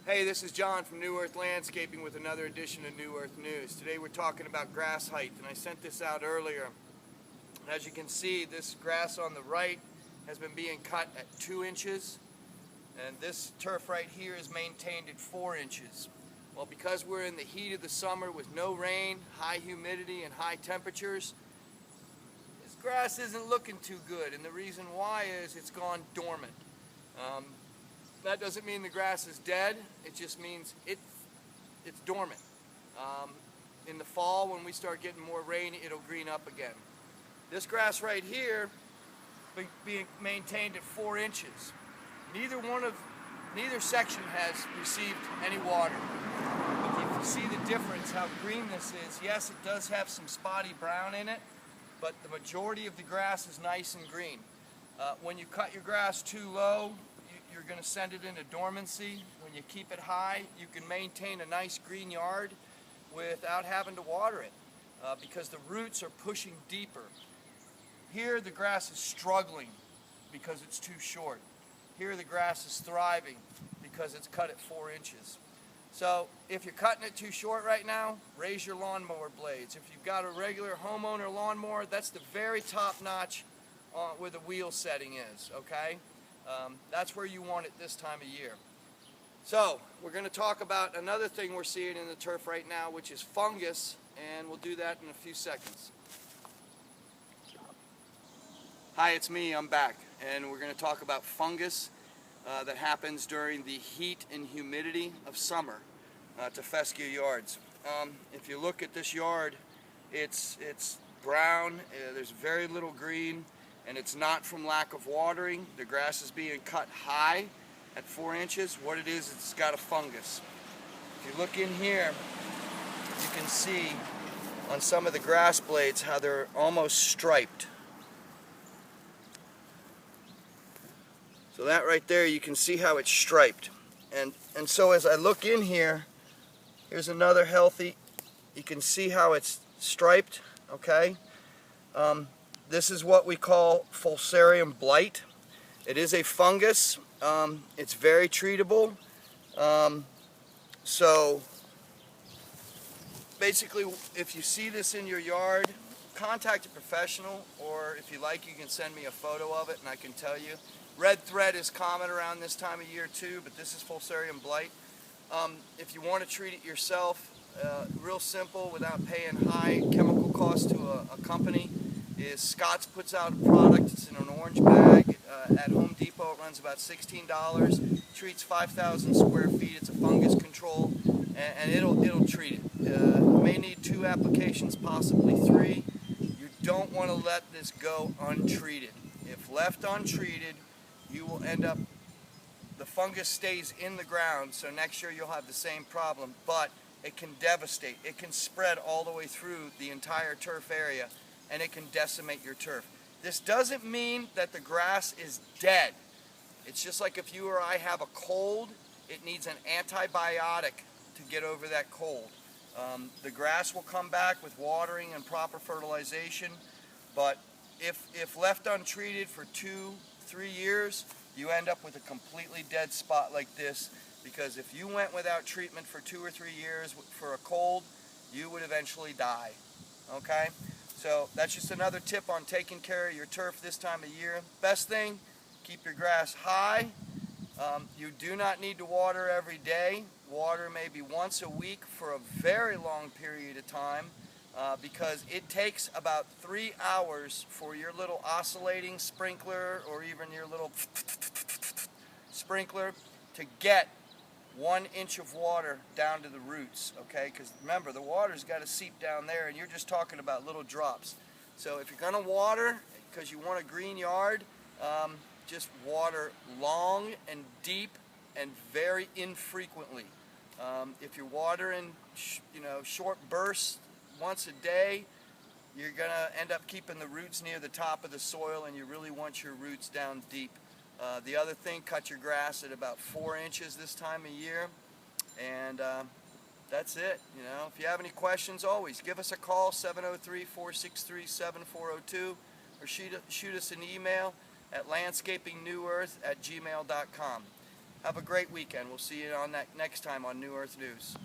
Hey, this is John from New Earth Landscaping with another edition of New Earth News. Today we're talking about grass height, and I sent this out earlier. As you can see, this grass on the right has been being cut at 2 inches, and this turf right here is maintained at 4 inches. Well, because we're in the heat of the summer with no rain, high humidity, and high temperatures, this grass isn't looking too good, and the reason why is it's gone dormant. That doesn't mean the grass is dead, it just means it's dormant. In the fall, when we start getting more rain, it'll green up again. This grass right here being maintained at 4 inches. Neither section has received any water. But if you see the difference, how green this is, yes, it does have some spotty brown in it, but the majority of the grass is nice and green. When you cut your grass too low, you're going to send it into dormancy. When you keep it high, you can maintain a nice green yard without having to water it because the roots are pushing deeper. Here the grass is struggling because it's too short. Here the grass is thriving because it's cut at 4 inches. So if you're cutting it too short right now, raise your lawnmower blades. If you've got a regular homeowner lawnmower, that's the very top notch where the wheel setting is, okay? That's where you want it this time of year. So we're going to talk about another thing we're seeing in the turf right now, which is fungus, and we'll do that in a few seconds. Hi, it's me, I'm back, and we're going to talk about fungus that happens during the heat and humidity of summer to fescue yards. If you look at this yard, it's brown, there's very little green, and it's not from lack of watering. The grass is being cut high at 4 inches. What it is, it's got a fungus. If you look in here, you can see on some of the grass blades how they're almost striped. So that right there, you can see how it's striped. And so as I look in here, here's another healthy, you can see how it's striped, okay? This is what we call Fusarium blight. It is a fungus. It's very treatable. So basically, if you see this in your yard, contact a professional, or if you like, you can send me a photo of it and I can tell you. Red thread is common around this time of year too, but this is Fusarium blight. If you want to treat it yourself, real simple, without paying high chemical costs to a company, is Scotts puts out a product. It's in an orange bag. At Home Depot it runs about $16. Treats 5,000 square feet. It's a fungus control, and it'll treat it. You may need 2 applications, possibly 3. You don't want to let this go untreated. If left untreated, you will end up, the fungus stays in the ground, so next year you'll have the same problem, but it can devastate. It can spread all the way through the entire turf area, and it can decimate your turf. This doesn't mean that the grass is dead. It's just like if you or I have a cold, it needs an antibiotic to get over that cold. The grass will come back with watering and proper fertilization, but if left untreated for 2-3 years, you end up with a completely dead spot like this, because if you went without treatment for 2 or 3 years for a cold, you would eventually die, okay? So that's just another tip on taking care of your turf this time of year. Best thing, keep your grass high. You do not need to water every day. Water maybe once a week for a very long period of time because it takes about 3 hours for your little oscillating sprinkler or even your little sprinkler to get 1 inch of water down to the roots, okay? Because remember, the water's got to seep down there, and you're just talking about little drops. So if you're going to water, because you want a green yard, just water long and deep and very infrequently. If you're watering, short bursts once a day, you're going to end up keeping the roots near the top of the soil, and you really want your roots down deep. The other thing, cut your grass at about 4 inches this time of year, and that's it. If you have any questions, always give us a call, 703-463-7402, or shoot us an email at landscapingnewearth@gmail.com. Have a great weekend. We'll see you on that next time on New Earth News.